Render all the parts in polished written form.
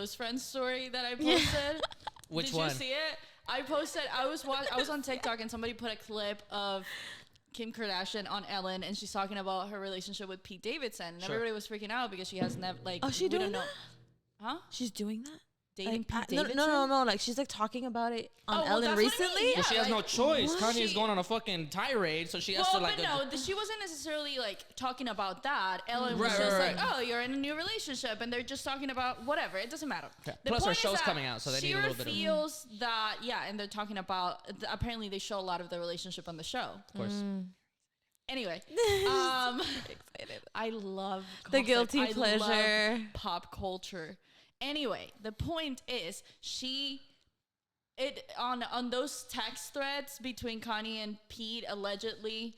close friends story that I posted? Which one? Did you see it? I posted. I was on TikTok and somebody put a clip of Kim Kardashian on Ellen, and she's talking about her relationship with Pete Davidson, and everybody was freaking out because she has never like. Oh, she doing that? Huh? She's doing that. Dating Pete Davidson? No. Like she's like talking about it on Ellen recently. Well, she has no choice. Kanye's going on a fucking tirade, so she has to like. But no, she wasn't necessarily like talking about that. Ellen was just like, "Oh, you're in a new relationship," and they're just talking about whatever. It doesn't matter. Yeah. Plus, her show's coming out, so they need a little bit of. She feels that, and they're talking about. Apparently, they show a lot of the relationship on the show. Of course. Anyway, I love the guilty pleasure, love pop culture. Anyway, the point is on those text threads between Kanye and Pete, allegedly,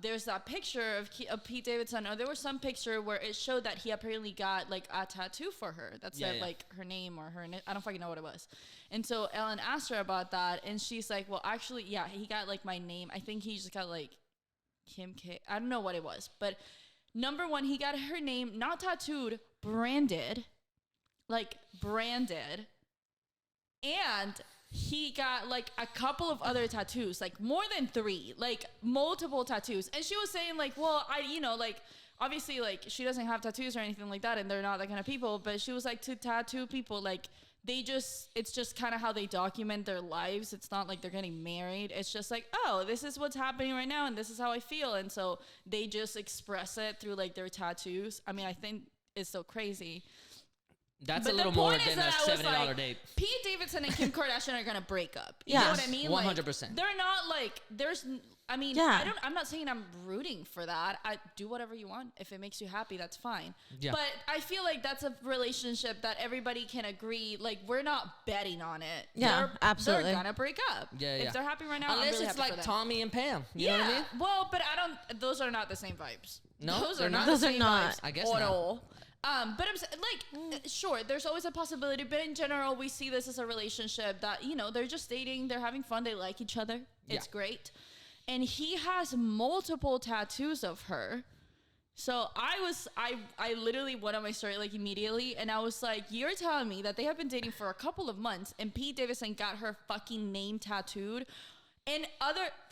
there's that picture of Pete Davidson, or there was some picture where it showed that he apparently got like a tattoo for her that said like her name or her, I don't fucking know what it was. And so Ellen asked her about that, and she's like, well, actually, he got like my name. I think he just got like Kim K. I don't know what it was, but number one, he got her name, not tattooed, branded. And he got like a couple of other tattoos, like more than 3, like multiple tattoos. And she was saying like, well, obviously like she doesn't have tattoos or anything like that, and they're not that kind of people, but she was like, to tattoo people, like it's just kind of how they document their lives. It's not like they're getting married. It's just like, oh, this is what's happening right now, and this is how I feel. And so they just express it through like their tattoos. I mean, I think it's so crazy. That's a little more than a $70 date. Pete Davidson and Kim Kardashian are gonna break up. You know what I mean? 100%. Like, they're not like I'm not saying I'm rooting for that. I do whatever you want. If it makes you happy, that's fine. Yeah. But I feel like that's a relationship that everybody can agree. Like, we're not betting on it. Yeah, absolutely. They're gonna break up. Yeah. If they're happy right now, unless I'm really it's happy like for them. Tommy and Pam. You know what I mean? Well, but those are not the same vibes. No, those are not. I guess not. But I'm like, sure, there's always a possibility, but in general, we see this as a relationship that, they're just dating, they're having fun, they like each other. It's great. And he has multiple tattoos of her. So I literally went on my story like immediately, and I was like, you're telling me that they have been dating for a couple of months, and Pete Davidson got her fucking name tattooed. And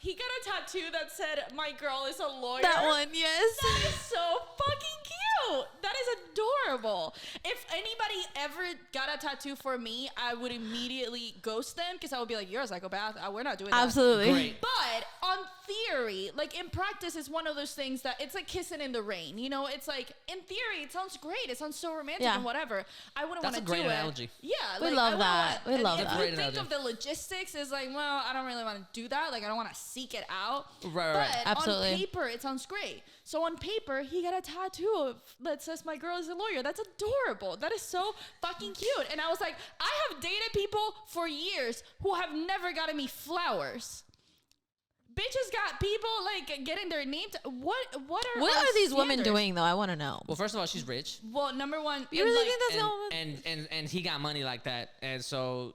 he got a tattoo that said, "My girl is a lawyer." That one, yes. That is so fucking cute. That is adorable. If anybody ever got a tattoo for me, I would immediately ghost them because I would be like, "You're a psychopath. We're not doing that." Absolutely. Great. But on theory, like in practice, it's one of those things that it's like kissing in the rain. It's like in theory, it sounds great. It sounds so romantic and whatever. I wouldn't want to do it. That's a great analogy. Yeah, we love that. We love that. If you think of the logistics, is like, well, I don't really want to do that. Like, I don't want to seek it out. Right. But absolutely. on paper, it sounds great. So on paper, he got a tattoo that says, "My girl is a lawyer." That's adorable. That is so fucking cute. And I was like, I have dated people for years who have never gotten me flowers. Bitches got people like getting their name. What are these women doing though? I want to know. Well, first of all, she's rich. Well, number one, you really think that's no? And he got money like that, and so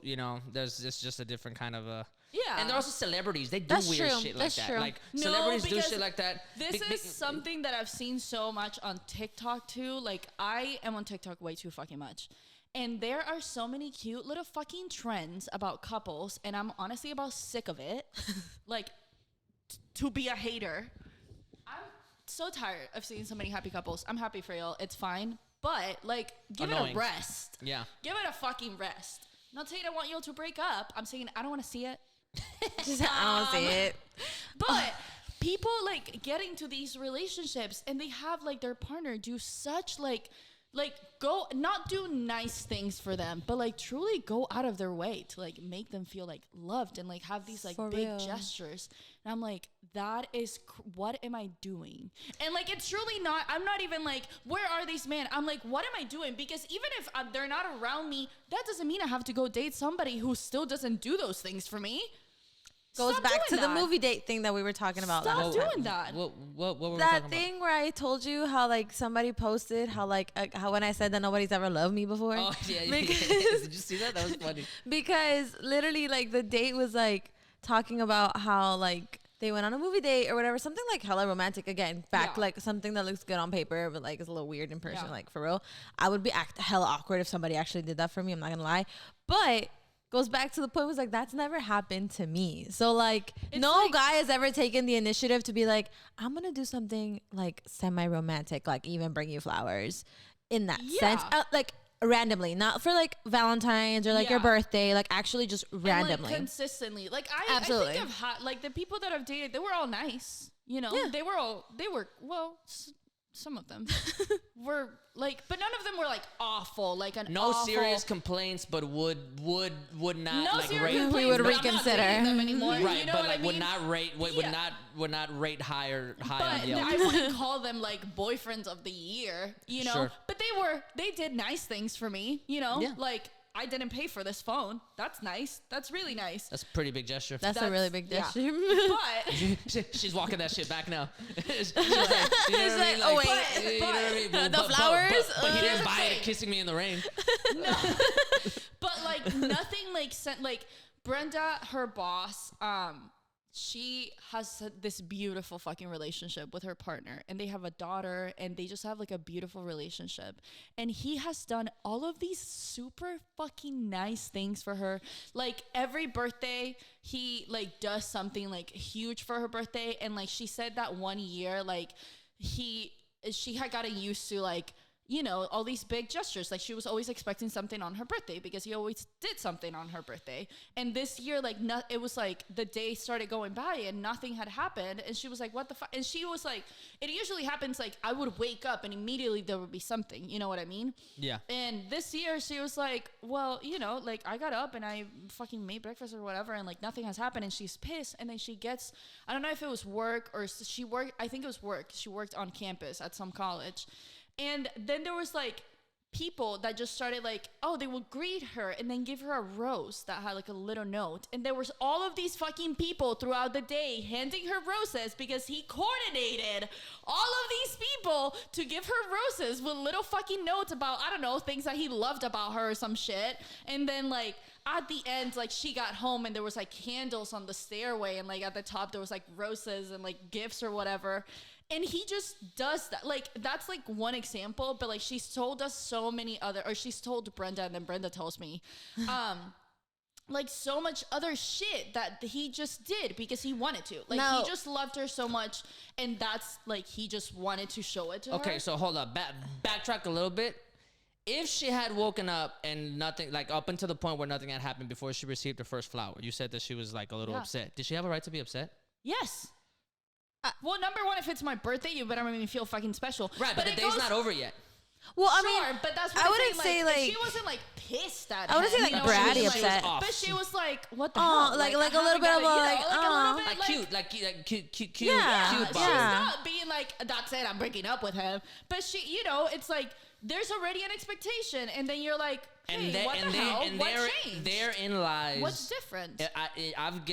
there's just a different kind of a. Yeah. And they're also celebrities. They do weird shit like that. Like, celebrities do shit like that. This is something that I've seen so much on TikTok too. Like, I am on TikTok way too fucking much. And there are so many cute little fucking trends about couples, and I'm honestly about sick of it. Like, to be a hater. I'm so tired of seeing so many happy couples. I'm happy for y'all. It's fine. But, like, give it a rest. Yeah. Give it a fucking rest. I'm not saying I want y'all to break up. I'm saying I don't want to see it. I don't see it. But people like get into these relationships and they have like their partner do such like go not do nice things for them, but like truly go out of their way to like make them feel like loved and like have these like big gestures. And I'm like, that is what am I doing? And like, it's truly not, I'm not even like, where are these men? I'm like, what am I doing? Because even if they're not around me, that doesn't mean I have to go date somebody who still doesn't do those things for me. Goes back to the movie date thing that we were talking about. Stop doing that. What were we talking that thing where I told you how like somebody posted how like how when I said that nobody's ever loved me before. Oh yeah, did you see that? That was funny. Because literally like the date was like talking about how like they went on a movie date or whatever, something like hella romantic. Again, back Yeah. like something that looks good on paper, but like is a little weird in person. Yeah. Like for real, I would be hella awkward if somebody actually did that for me. I'm not gonna lie, but goes back to the point was like that's never happened to me. So like It's no like- guy has ever taken the initiative to be like, I'm gonna do something like semi-romantic, like even bring you flowers in that sense, Yeah. like randomly, not for like Valentine's or like your Yeah. birthday, like actually just And, randomly. like, consistently. Like I Absolutely. think I've had like the people that I've dated, they were all nice. You know, Yeah. they were well. Some of them were like, but none of them were like awful. Like an No awful, serious complaints, but would not no like serious rate. complaints, We would but I'm not reconsider. dating them anymore. Right, you know but what like I mean? would not rate Yeah. would not rate high on But Yelp. I wouldn't call them like boyfriends of the year, you know. Sure. But they did nice things for me, you know. Yeah. Like I didn't pay for this phone. That's nice. That's really nice. That's a pretty big gesture. That's a really big yeah. gesture. But She's walking that shit back now. She's like, you know what I like, mean? oh, Like, wait. you know what I mean? The But flowers? but he Here's didn't the buy thing. it kissing me in the rain. but like nothing like sent like Brenda, her boss, she has this beautiful fucking relationship with her partner and they have a daughter and they just have like a beautiful relationship, and he has done all of these super fucking nice things for her. Like every birthday he like does something like huge for her birthday, and like she said that one year like she had gotten used to like, you know, all these big gestures. Like she was always expecting something on her birthday because he always did something on her birthday. And this year, like, it was like the day started going by and nothing had happened. And she was like, what the fuck? And she was like, it usually happens like I would wake up and immediately there would be something. You know what I mean? Yeah. And this year she was like, well, you know, like I got up and I fucking made breakfast or whatever and like nothing has happened, and she's pissed. And then she gets, I don't know if it was work or she worked, I think it was work. She worked on campus at some college. And then there was like people that just started like, oh, they will greet her and then give her a rose that had like a little note. And there was all of these fucking people throughout the day handing her roses because he coordinated all of these people to give her roses with little fucking notes about, I don't know, things that he loved about her or some shit. And then like at the end, like she got home and there was like candles on the stairway, and like at the top there was like roses and like gifts or whatever. And he just does that. Like, that's like one example, but like she's told us so many other, or she's told Brenda, and then Brenda tells me, like so much other shit that he just did because he wanted to. Like, No. he just loved her so much, and that's like, he just wanted to show it to her. Okay, so hold up. Backtrack a little bit. If she had woken up and nothing, like up until the point where nothing had happened before she received her first flower, you said that she was like a little Yeah. upset. Did she have a right to be upset? Yes. Well, number one, if it's my birthday, you better make me feel fucking special. Right, but the it day's goes- not over yet. Well, I Sure, mean, but that's what I I'm wouldn't saying, say, like, like- she wasn't like pissed at I wouldn't him, say, like, you know, bratty she was, like, upset. but she was like, what the Oh, hell? like a I little haven't bit got of it, a, you know, like, a little aw. bit, Like cute, like cute, Yeah, cute She's bars. yeah. not being like, that's it, I'm breaking up with him. But she, you know, it's like, there's already an expectation, and then you're like, hey, what the hell? What changed? Therein lies. What's different? I've given